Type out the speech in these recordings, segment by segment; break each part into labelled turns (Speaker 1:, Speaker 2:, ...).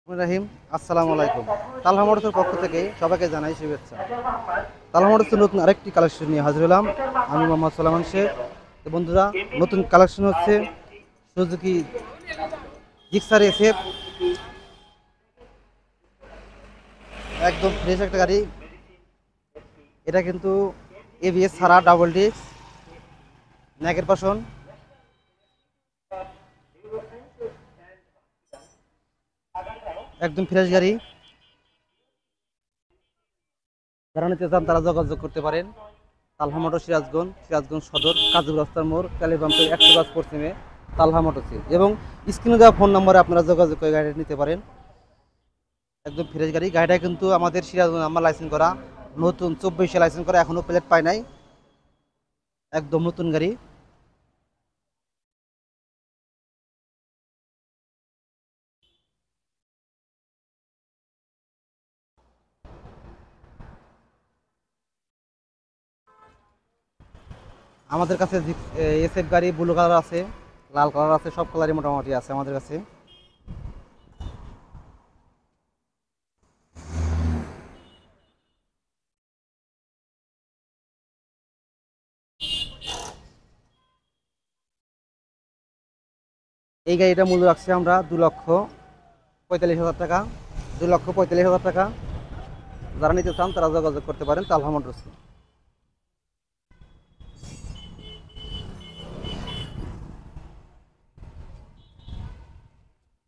Speaker 1: রাহিম আসসালামু আলাইকুম। তালহা মোটরসের পক্ষ থেকে সবাইকে জানাই শুভেচ্ছা। তালহা মোটরসের নতুন আরেকটি কালেকশন নিয়ে হাজির হলাম। আমি মোহাম্মদ সালমান শেখ। তো বন্ধুরা, নতুন কালেকশন হচ্ছে সুজুকি জিক্সার এসএফ। একদম ফ্রেশ একটা গাড়ি। এটা কিন্তু এবিএস ছাড়া, ডাবল ডিস্ক, ন্যাকের পাশন। একদম ফ্রেশ গাড়ি। যারা নিতে চান তারা যোগাযোগ করতে পারেন। তালহা মোটর সিরাজগঞ্জ সদর, কাজুর রাস্তার মোড়, কালীপাম্পের 100 গজ পশ্চিমে তালহা মোটরসি। এবং স্ক্রিনে দেওয়া ফোন নম্বরে আপনারা যোগাযোগ করে গাড়িটা নিতে পারেন। একদম ফ্রেশ গাড়ি। গাড়িটা কিন্তু আমাদের সিরাজগঞ্জ নাম্বার লাইসেন্স করা, নতুন 24 লাইসেন্স করা, এখনও প্লেট পায় নাই। একদম নতুন গাড়ি। আমাদের কাছে এসএফ গাড়ি ব্লু কালার আছে, লাল কালার আছে, সব কালারই মোটামুটি আছে আমাদের কাছে। এই গাড়িটা মূল্য রাখছি আমরা 2,45,000 টাকা। 2,45,000 টাকা। যারা নিতে চান তারা যোগাযোগ করতে পারেন তালহা মোটরস।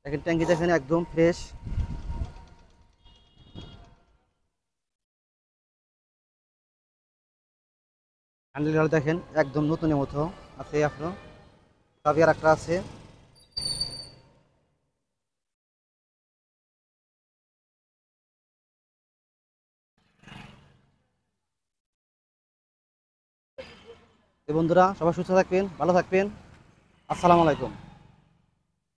Speaker 1: দেখেন ট্যাঙ্কি, দেখেন একদম ফ্রেশ। হ্যান্ডেল দেখেন একদম নতুনের মতো আছে এখনো। চাবি আর একটা আছে। তো বন্ধুরা, সবাই সুস্থ থাকবেন, ভালো থাকবেন। আসসালামু আলাইকুম।